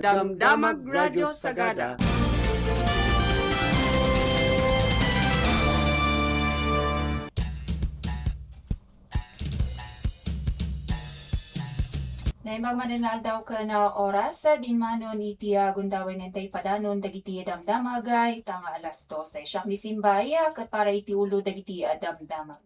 Damdamag Radyo Sagada. Naimag maningal daw ka na oras din manon iti gundawin nentay padanon dagiti damdamagay tanga alas 12. Siyak ni Simbaya kat para iti ulo dagiti damdamag.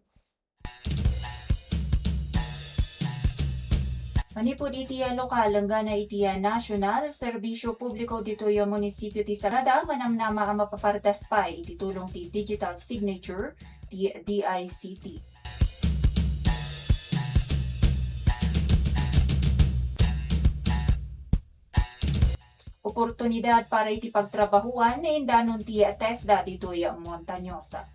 Manipod iti lokal hanggang na iti national serbisyo publiko dito yung munisipyo ti Sagada manamnama ang mapapartas pa iti tulong ti digital signature ti DICT. Oportunidad para iti pagtrabahuan na indanon ti TESDA dito yung Montañosa.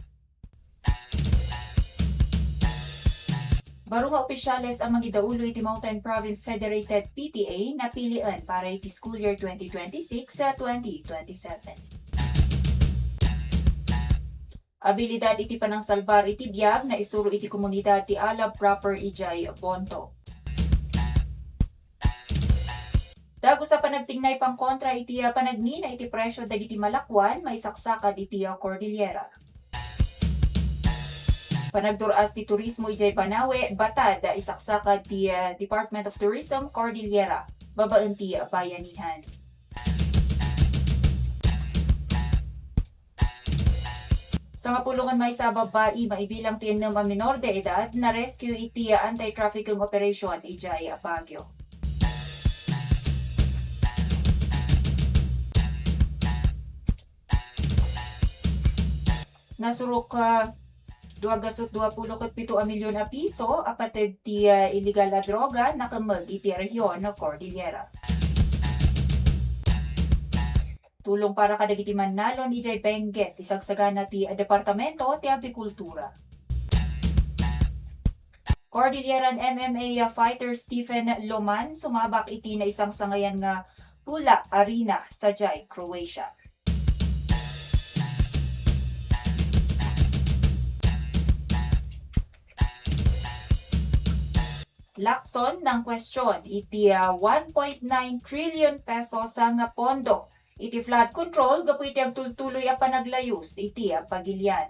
Baro nga opisyales ang magidaulo iti Mountain Province Federated PTA na pilian para iti school year 2026 sa 2027. Abilidad iti panang salbar iti biyag na isuro iti komunidad ti Alab Proper Ijay Bonto. Dago sa panagtingnay pang kontra iti panagni na iti presyo dagiti malakwan maisaksakad iti Cordillera. Panagduras ti turismo ijay Banawe, Batad, isaksakad ti Department of Tourism, Cordillera, babaan ti bayanihan. Sa mapulungan may sa babae, maibilang ti enam a minor de edad na rescue iti anti-trafficking operation ijay Baguio. Nasurok 227 milyon a piso apatid ti illegal na droga nakamag iti rehiyon na Cordillera. Tulong para kadagiti Manalo ni Jay Benguet isagsagana ti Departamento ti Agrikultura. Cordilleran MMA fighter Stephen Loman sumabak iti na isang sangayan nga Pula Arena sa Jai, Croatia. Lakson ng kwestiyon iti 1.9 trillion pesos ang pondo. Iti flood control gapu iti agtultuloy a panaglayus iti pagilian.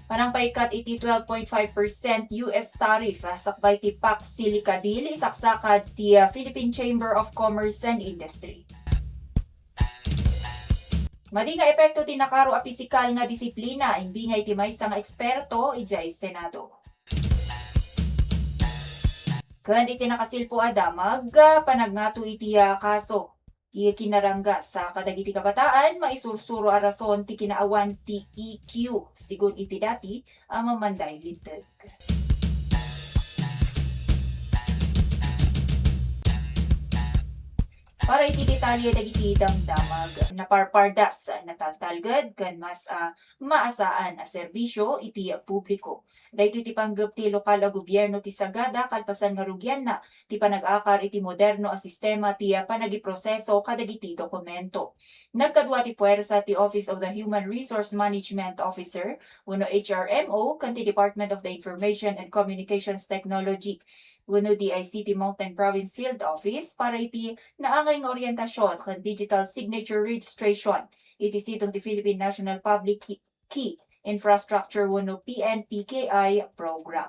Parang paikat iti 12.5% US tariff sakbay ti Pax Silica Deal isaksakad ti Philippine Chamber of Commerce and Industry. Madi nga epekto ti nakaro a pisikal nga disiplina imbingay ti maysa nga eksperto ijay Senado. Ken iti nakasilpo adamag panagnato iti kaso ti kinarangga sa kadagiti kabataan maisursuro a rason ti kinaawan ti EQ sigon iti dati a mamanday linteg. Para iti detalye dagiti damdamag naparpardas nataltalged ken mas maasaan a serbisyo iti publiko. Daytoy ti panggep ti lokal a gobyerno ti Sagada kalpasan nga rugyan na ti panag-akar iti moderno a sistema ti panagiproseso kadagiti dokumento. Nagkadua ti puwersa ti Office of the Human Resource Management Officer wenno HRMO ken ti Department of the Information and Communications Technology wenno DICT Mountain Province Field Office para iti naangay nga orientasyon ken digital signature registration iti sitong ti Philippine National Public Key Infrastructure wenno PNPKI program.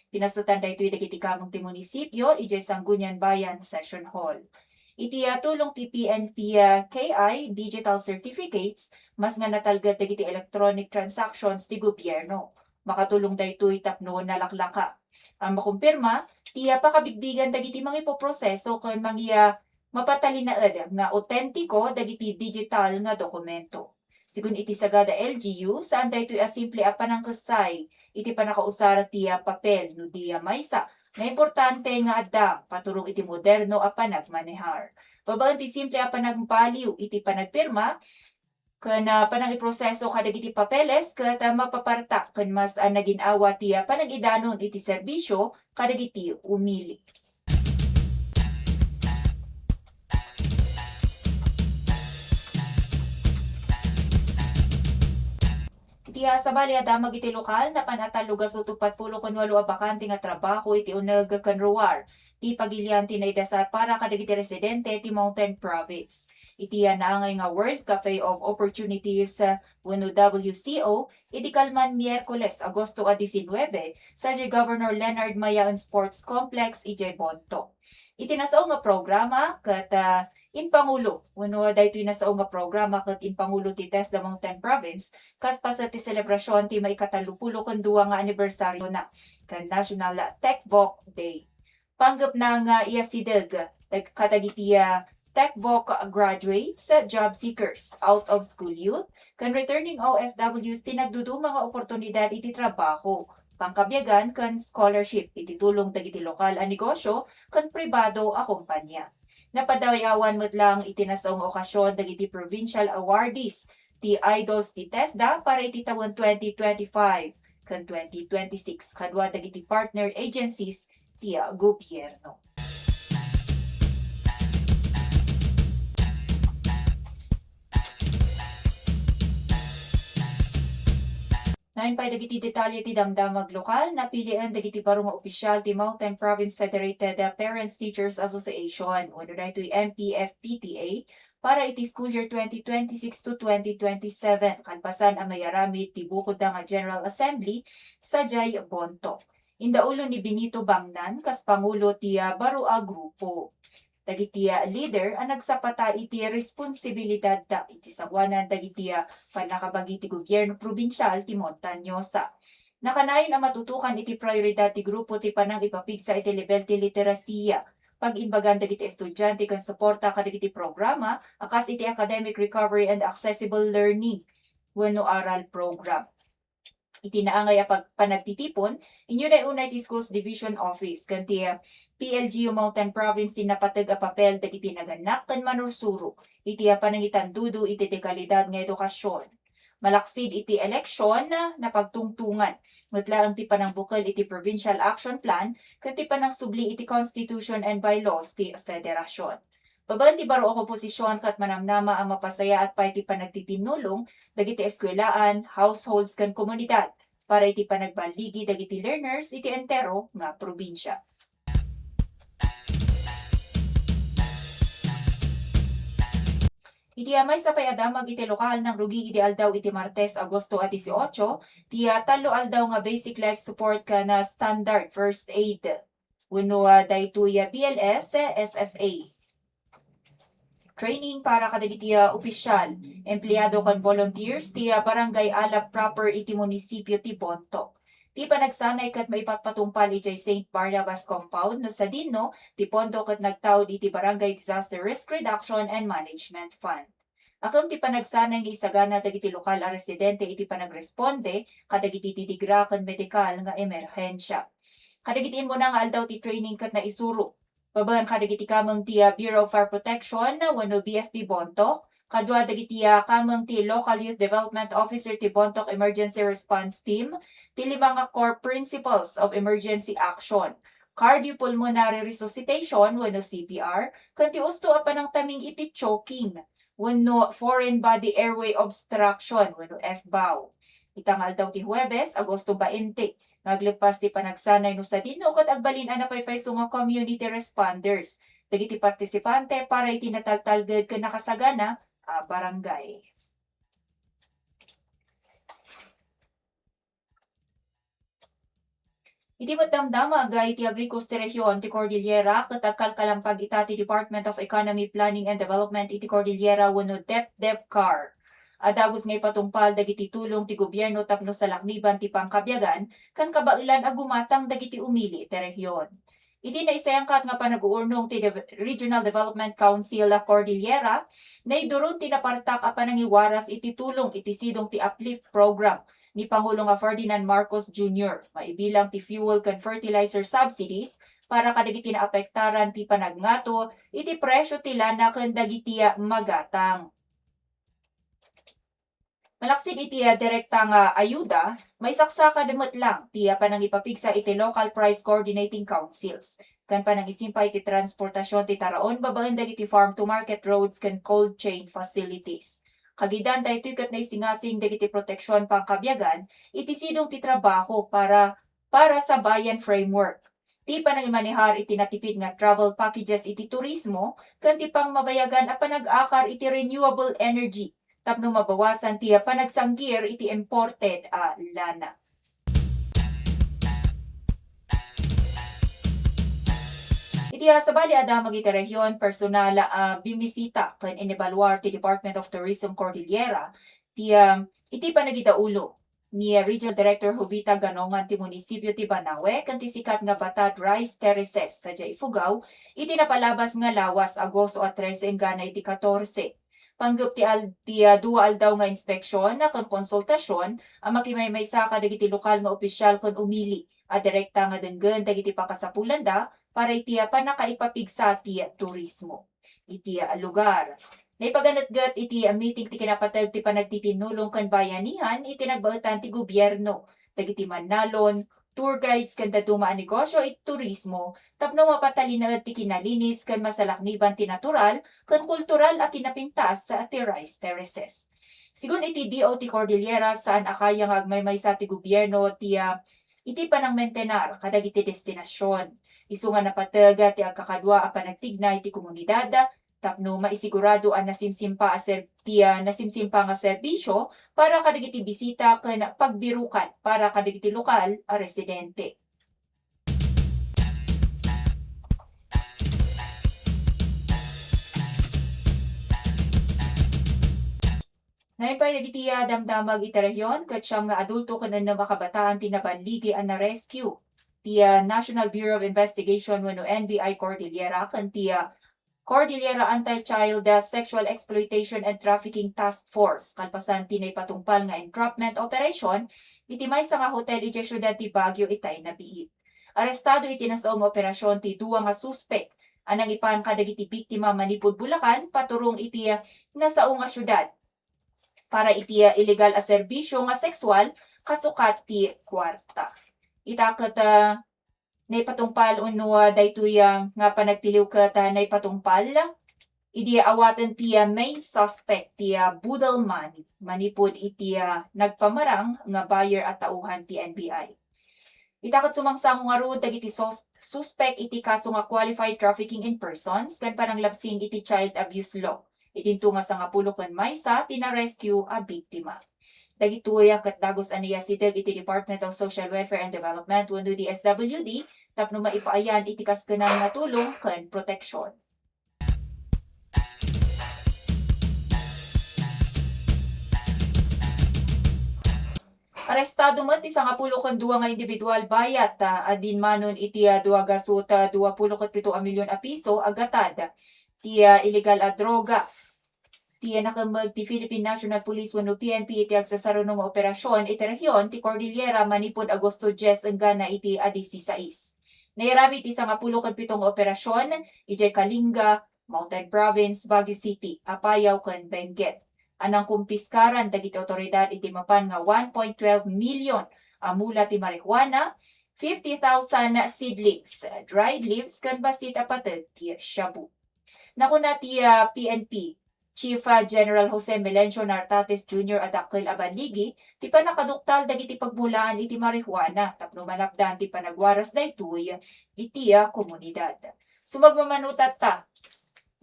Pinasatan daytoy dagiti kamong ti munisipyo ijay Sangguniang Bayan Session Hall. Iti tulong ti PNPKI digital certificates mas nga natalged dagiti electronic transactions ti gobyerno. Makatulong daytoy tapno nalaklaka. Ang makumpirma ti pakabigbigan dagiti mga ipoproseso ken mga mapatalinaed nga autentiko dagiti digital nga dokumento. Sigun iti Sagada LGU saan daytoy a simple a panangkasay iti panakausar ti papel no di maysa nga importante nga addam paturong iti moderno a panagmanehar. Babaan ti simple a panagpaliw iti panagpirma ken panangiproseso kadagiti papeles ket mapapartak ken mas naginawa ti panagidanon iti serbisyo kadagiti umili. Iti sabali damag iti lokal na panatal lugas utupat pulo kun walo a bakante nga trabaho iti uneg ken ruwar. Ti pagilian ti naidasa para kadagiti residente ti Mountain Province. Iti naangay nga World Cafe of Opportunities wenno WCO iti kalman Miyerkules Agosto a 19 sa Governor Leonard Mayaan Sports Complex iti Bonto. Iti nasao nga programa ket Pangulo, wenno daytoy nasao nga programa ket Pangulo ti TESDA Mountain Province kas pasa ti selebrasyon ti maikatalupulo ken duwa nga anibersaryo na ken National TechVoc Day. Panggap na nga iasideg kadagiti TechVoc graduates, job seekers, out of school youth, ken returning OFWs ti nagduduma nga oportunidad iti trabaho, pangkabyagan ken scholarship iti tulong dagiti lokal a negosyo ken pribado a kumpanya. Napadayawan met lang iti nasaong okasyon dagiti provincial awardees ti idols ti TESDA para iti taon 2025 ken 2026 kadwa dagiti partner agencies ti gobyerno. Nain pa dagiti detalye ti damdamag lokal napilian dagiti baro nga opisyal ti Mountain Province Federated Parents Teachers Association wenno daytoy MPFPTA para iti school year 2026 to 2027 kalpasan a mayaramid ti bukod nga General Assembly sa Jay Bonto. Indaulo ni Benito Bangnan kas pangulo ti baro a grupo. Dagiti leader ang nagsapata iti responsibilidad da iti sagwanan dagiti panakabagi ti gobyerno probinsyal ti Montañosa. Nakanayon ang matutukan iti prioridad ti grupo ti panang ipapigsa iti level ti literasiya. Pag-imbagan dagiti estudyante kan suporta kadagiti programa akas iti academic recovery and accessible learning wenno aral program. Iti naangay a panagtitipon, inyo na unay ti Schools Division Office, kanti PLGU Mountain Province ti napatag a papel dagiti naganak ken manursuro, iti panangitandudo iti dekalidad nga edukasyon. Malaksid iti eleksyon na pagtungtungan, ngutlaang ti panangbukal iti Provincial Action Plan, kanti panangsubli iti Constitution and Bylaws ti Federasyon. Babagan ti baro o komposisyon kat manamnama ang mapasaya at pa iti panagtitinulong dagiti eskwelaan, households kan komunidad para iti panagbaligi dagiti learners iti entero nga probinsya. Iti amay sa payadamag iti lokal ng rugi iti aldaw iti Martes, Agosto at 18, ti talo aldaw nga basic life support ka na standard first aid. Wenno daytoy BLS, SFA. Training para kadagiti opisyal, empleyado kan volunteers ti barangay Alab proper iti munisipyo ti Bonto. Ti panagsanay kat maipatpatumpal iti St. Barnabas Compound no sa dinno ti pondo kat nagtawd iti Barangay Disaster Risk Reduction and Management Fund. Akam ti panagsanay nga isagana dagiti lokal a residente iti panagresponde kadagiti titigra ken medikal nga emerhensya. Kadagitiin mo na nga aldaw ti training kat na isuro. Babagan kadagiti kamang ti Bureau of Fire Protection wenno BFP Bontoc, kadwa dagiti kamang ti Local Youth Development Officer ti Bontoc Emergency Response Team, ti limang core principles of emergency action, cardiopulmonary resuscitation wenno CPR, kanti usto a panangtaming iti choking wenno foreign body airway obstruction wenno FBAO. Itangal daw ti Huwebes, Agosto 20, naglepas ti panagsanay no sa dinno ket agbalin ana paypayso nga community responders. Dagiti partisipante para iti nataltalged ken nakasagana barangay. Iti matdamdama agay ti Agricos ti Rehiyon ti Cordillera ket agkalkalampag ita ti Department of Economy Planning and Development iti Cordillera wenno DepDevCar. Adagos ngay patungpal dagiti tulong ti gobyerno tapno sa lakniban ti pangkabyagan kan kabailan agumatang dagiti umili ti rehiyon. Iti naisayangkat nga panag-uurnong ti Regional Development Council la Cordillera na iduron ti napartak a panangiwaras iti tulong iti sidong ti uplift program ni Pangulong Ferdinand Marcos Jr. Maibilang ti fuel ken fertilizer subsidies para kadagiti naapektaran ti panagnato iti presyo ti lana ken dagiti magatang. Malaksid iti direkta nga ayuda, may saksaka demot lang ti panangipapigsa iti Local Price Coordinating Councils. Kan panangisimpa iti transportasyon ti taraon babaen dagiti farm to market roads ken cold chain facilities. Kagidan daytoy ket naisingasing dagiti proteksyon pangkabyagan iti sidong ti trabaho para sa bayan framework. Ti panangimanihar iti natipid nga travel packages iti turismo ken ti pangmabayagan a panag-akar iti renewable energy tapno mabawasan ti panagsanggir iti imported lana. Iti sabali adamag iti rehiyon personal bimisita ken inebaluar ti Department of Tourism Cordillera iti panagidaulo ni Regional Director Jovita Ganongan ti munisipyo ti Banawe ken ti sikat nga Batad Rice Terraces sa Ifugao iti napalabas nga lawas Agosto 13 engganay iti 14. Panggap ti 2 aldaw nga inspeksyon ken konsultasyon ang makimaymaysa kadagiti lokal nga opisyal ken umili a direkta nga denggen dagiti pakasapulanda para iti panakaipapigsa ti turismo iti lugar. Naipaganatgat iti meeting ti kinapatag ti panagtitinulong kan bayanihan iti nagbaetan ti gobyerno dagiti mannalon, tour guides ken daduma a negosyo iti turismo tapno mapatalinaed ti kinalinis ken masalakniban ti natural ken kultural a kinapintas sa ti Rice Terraces. Sigun iti DOT Cordillera saan akaya nga agmaymaysa ti gobyerno iti panangmentenar kadagiti destinasyon. Isu nga napatega ti agkakadwa a panagtignay ti komunidad tapno maisigurado ang nasimsimpa nga serbisyo para kadagiti bisita ken pagbirukan para kadagiti lokal a residente. Naipay dagiti damdamag iti rehiyon ket siyam nga adulto ken na makabataan ti nabanligi a na-rescue ti National Bureau of Investigation wenno NBI Cordillera ken ti Cordillera Anti-Child Sexual Exploitation and Trafficking Task Force kalpasan ti naipatungpal nga entrapment operation iti maysa nga hotel iti siyudad ti Baguio itay nabiit. Arestado iti nasaong operasyon ti 2 nga suspek anang ipan kadagiti biktima manipud Bulacan paturong iti nasaong nga syudad para iti illegal a serbisyo nga sexual kasukat ti kwarta. Itaket naipatungpal uno daytoy nga panagtiliw ket naipatungpal idi awaten ti main suspect ti Budal Money manipud iti nagpamarang nga buyer at tauhan ti NBI. Itaket sumangsango nga rod dagiti suspect iti kaso nga qualified trafficking in persons ken pananglabsing iti child abuse law. Idinto nga sa 10 ken maysa tina-rescue a biktima. Dagitoy ket dagos aniya sideg iti Department of Social Welfare and Development wenno DSWD tapno maipaayan iti kaskenang nga tulong ken proteksyon. Arestado met ti 12 nga individual bayat adin manon iti 2.27 milyon a piso agatad ti illegal a droga. Ti nakamag ti Philippine National Police wenno PNP iti agsasarunong nga operasyon iti rehiyon ti Cordillera manipud Agosto 10 enggana iti 16. Nairami ti 17 nga operasyon iti Kalinga, Mountain Province, Baguio City, Apayao ken Benguet. Anang kumpiskaran dagiti otoridad iti mapan nga 1.12 million mula ti marijuana, 50,000 seedlings, dried leaves ken basit apated ti shabu. Nakuna ti PNP Chief General Jose Melencio Nartates Jr. adakkel abanligi ti panakaduktal dagiti pagmulaan iti marijuana tapno manapdan ti panagwaras daytoy iti komunidad. Sumagmamanutat ta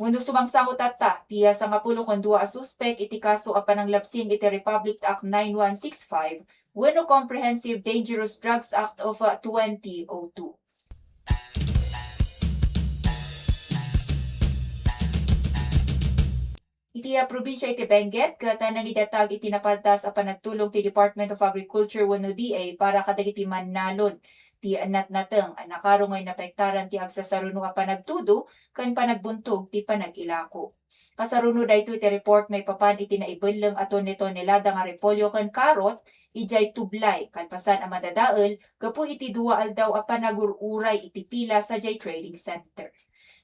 wenno sumangsangot ta ti 12 a suspek iti kaso a pananglabsing iti Republic Act 9165 wenno Comprehensive Dangerous Drugs Act of 2002. Iti probinsya iti Benguet ket nangidatag iti napaltas a panagtulong ti Department of Agriculture wenno DA para kadagiti mannalon ti natnateng nakarungay napektaran ti agsasaruno a panagtudo ken panagbuntog ti panagilako. Kasaruno daytoy ti report may papan iti naibelleng a tonelada nga repolyo ken karot ijay tublay kalpasan a madadael gapu iti 2 aldaw a panagururay iti pila sa jay trading center.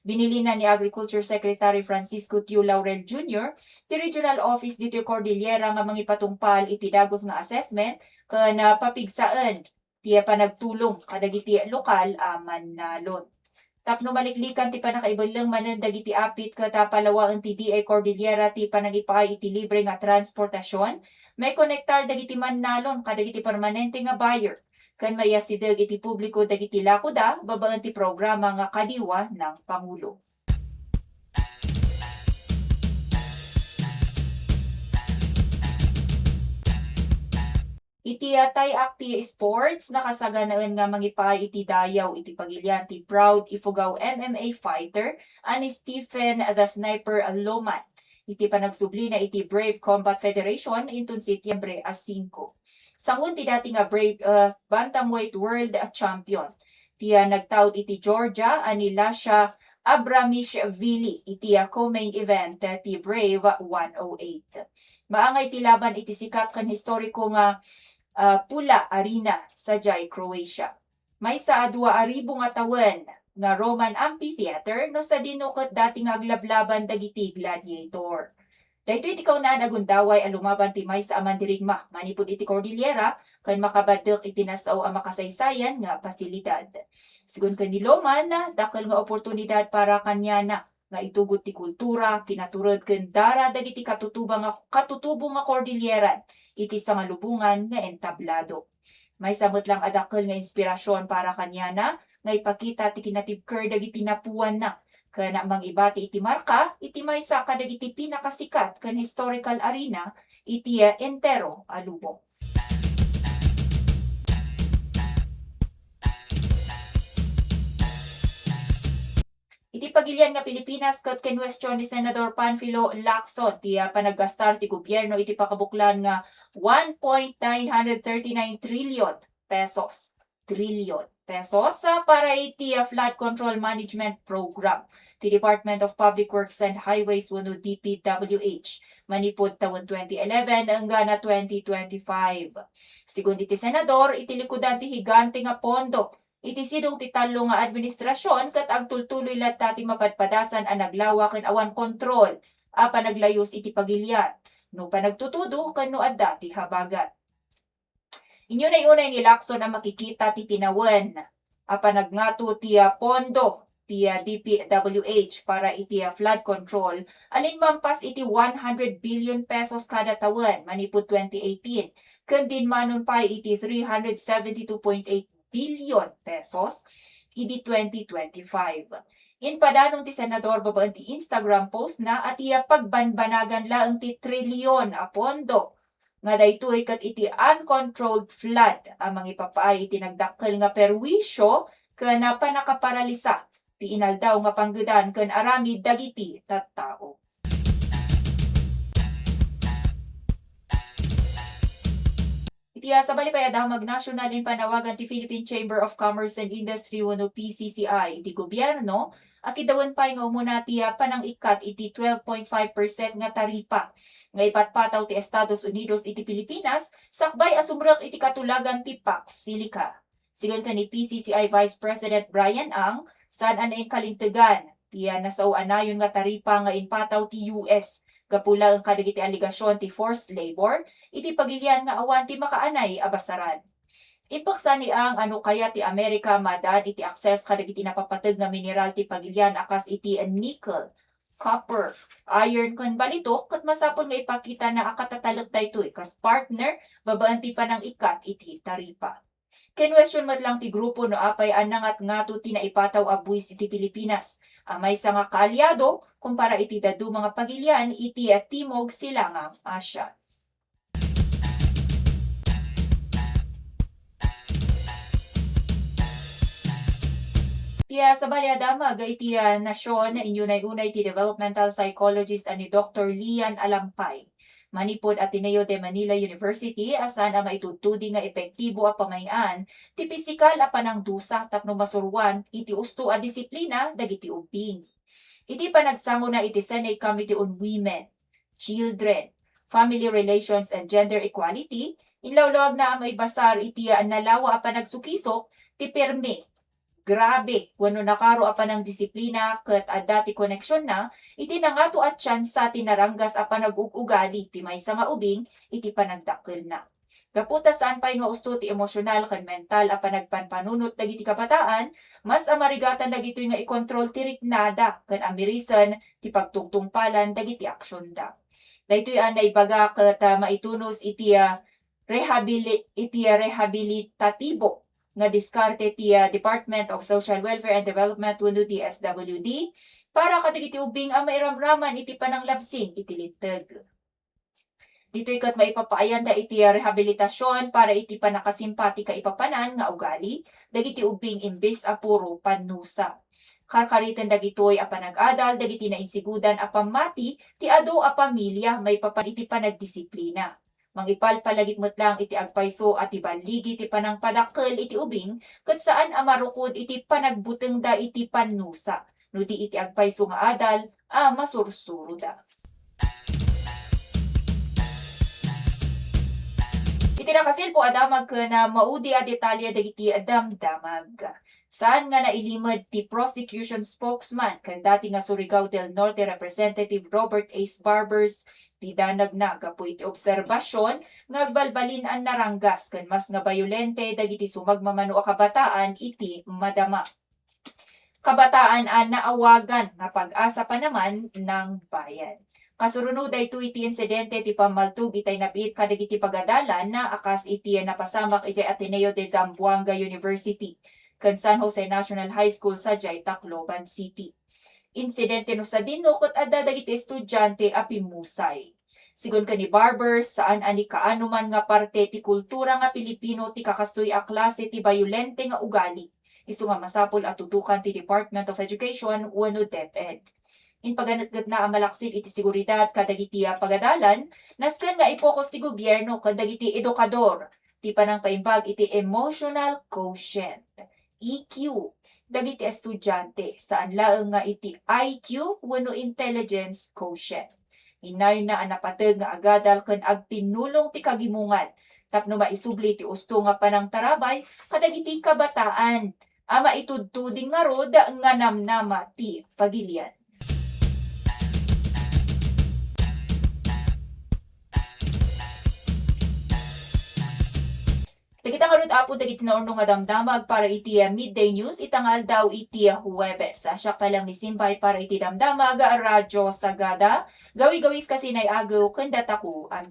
Binilina ni Agriculture Secretary Francisco Tiu Laurel Jr. ti Regional Office dito Cordillera nga mangipatungpal iti dagos nga assessment ken papigsaan ti panagtulong kadagiti lokal a mannalon. Tapno maliklikan ti panakaibalang manen dagiti apit kata palawaan ti DA Cordillera ti panagipay iti libre nga transportasyon, may konektar dagiti mannalon kadagiti permanente nga buyer. Kan mayasideg iti publiko dagiti lakuda, babaan ti programa nga kadiwa ng Pangulo. Iti atay akti sports nakasaganaan nga mangipay iti dayaw iti pagilyan ti proud Ifugao MMA fighter ani Stephen the Sniper Loman. Iti panagsubli na iti Brave Combat Federation intun Setyembre 5. Sangun ti dati nga Brave Bantamweight World Champion. Tiya nagtaud iti Georgia ani Lasha Abramishvili iti co-main event ti Brave 108. Maangay ti laban iti sikat kan historiko nga Pula Arena sa Jai, Croatia. May sa 2,000 nga tawen nga Roman Amphitheater no sa dinukot dati nga aglablaban dagiti gladiator. Dahito iti kaunaan agundaway alumaban ti may sa amandirigma manipud iti Cordillera kan makabadek iti nasaw ang makasaysayan nga pasilidad. Sigun ni Loman, dakal nga oportunidad para kanya na nga itugot ti kultura, kinaturod ken dara dagiti katutubong nga Cordilleran iti sa malubungan nga entablado. May samot lang adakkel nga inspirasyon para kanya na nga ipakita ti kinatibker dagiti napuan na kana mangibati iti marka iti maysa kadagiti pinakasikat ken historical arena iti entero a lubong. Iti pagilian nga Pilipinas ket kinwestiyon ni Senador Panfilo Lacson ti panaggastar ti gobyerno iti pakabuklan nga 1.939 trillion pesos. Para iti flood control management program ti Department of Public Works and Highways wenno DPWH manipud taon 2011 hanggang 2025. Sigun iti senador iti likudan ti higante nga pondo iti sidong ti talo nga administrasyon ket agtultuloy latta ti mapadpadasan a naglawa ken awan kontrol a panaglayos iti pagilian no panagtutudo ken no adda ti habagat. Inyo na iunay ni Lacson ang makikita ti tinawen a panagngatu ti pondo ti DPWH para iti flood control alin mampas iti 100 billion pesos kada tawen manipud 2018 ken dinmanon pa iti 372.8 billion pesos iti 2025. Inpadanon ti senador babaan ti Instagram post na at iya pagbanbanagan laeng ti trilyon a pondo nga daytoy ket iti uncontrolled flood ang mangipapaay iti nagdakkel nga perwisyo ken panakaparalisa ti inaldaw nga panggedan ken arami dagiti tattao. Iti sa balipay adamag national in panawagan ti Philippine Chamber of Commerce and Industry wenno PCCI iti gobyerno akidawen pay nga umuna ti panangikat iti 12.5% nga taripa nga ipatpataw ti Estados Unidos iti Pilipinas sakbay asumrek iti katulagan ti Pax Silica. Sigon ni PCCI Vice President Brian Ang saan anaing kalintegan ti nasao anayon nga taripa nga inpataw ti US gapula ang kadagiti aligasyon ti forced labor, iti pagilian nga awan ti makaanay abasaran. Impaksa ni ang ano kaya ti Amerika madan iti access kadagiti napapateg nga mineral ti pagilian akas iti nickel, copper, iron ken balitok ket masapol nga ipakita na akatatalek daytoy kas partner babaan ti panangikat iti taripa. Kinwestiyon mat lang ti grupo no apay anangat ngato ti naipataw a buwis iti Pilipinas. Amay sa nga kaalyado kumpara iti dadu mga pagilian iti timog silangang Asya. Tiya sa baliadamag iti nasyon inyo na unay ti developmental psychologist ani Dr. Lian Alampay. Manipod Ateneo de Manila University asan ang maitutudi nga epektibo a pamayan ti pisikal a panangdusa tapno masurwan iti usto a disiplina dagiti ubing. Iti panagsango na iti Senate Committee on Women, Children, Family Relations and Gender Equality, inlawlawag na may basar iti nalawa a panagsukisok ti perme. Grabe, wano nakaro apan ang disiplina ket adda ti koneksyon na, iti nangato at tsansa ti naranggas apan nag-ugali ti maysa nga ubing iti panagdakkel na. Gaputa saan pay nga usto ti emosyonal kan mental a panagpanpanunot dagiti kabataan, mas amarigatan dagitoy nga ikontrol ti riknada kan amirisan ti pagtungtungpalan dagiti aksyon da. Daytoy naibaga ket maitunos iti rehabilitatibo nga diskarte ti Department of Social Welfare and Development wenno DSWD para kadagiti ubing a mairamraman iti pananglabsing iti linteg. Dito'y kat maipapaayan da iti rehabilitasyon para iti panakasimpati ka ipapanan nga ugali, dagiti ubing imbes a puro panusa. Karkaritan dagitoy a panag-adal, dagiti na insigudan a pamati, ti ado a pamilya may papan iti panagdisiplina. Mangipal palagit lang iti agpayso at ibanligi iti panangpadakkel iti ubing, kat saan a marukod iti panagbuteng da iti panusa, no di iti agpayso nga adal, masursuro da. Itinakasil po adamag na maudi at detalye dagiti damdamag. Saan nga nailimod ti prosecution spokesman kan dati nga Surigao del Norte Representative Robert Ace Barbers ti danag na gapu iti obserbasyon nga agbalbalin ang naranggas kan mas nga bayolente dagiti sumagmamano a kabataan iti madama. Kabataan naawagan nga pag-asa pa naman ng bayan. Kasurunod ito iti insidente ti pamaltug itay napit kadagiti pagadalan na akas iti napasamak iti Ateneo de Zamboanga University kan San Jose National High School sa Tacloban City. Insidente no sa dinukot adda dagiti estudyante a pimusay. Sigon kani Barbers saan ani kaano man nga parte ti kultura nga Pilipino ti kakastoy a klase ti bayolente nga ugali. Isu nga masapol at tutukan ti Department of Education wenno DepEd. In paganatgat na amalaksid iti seguridad kadagiti pagadalan, nasken nga ipokus ti gobyerno kadagiti edukador, ti panang paimbag iti emotional quotient, EQ, dagiti estudyante, saan laeng nga iti IQ wenno intelligence quotient. Inayon na napateg nga agadal ken agtinulong ti kagimungan, tapno maisubli ti usto nga panang tarabay kadagiti kabataan, ama itudtuding nga rod nga namnama ti pagilian. Dagita nga rod apo dagiti naurno nga damdamag para iti midday news itangal daw iti Huwebes. Siya ka lang ni Simbay para iti damdamag Radyo Sagada. Gawi-gawis kasi nay agaw kandataku ang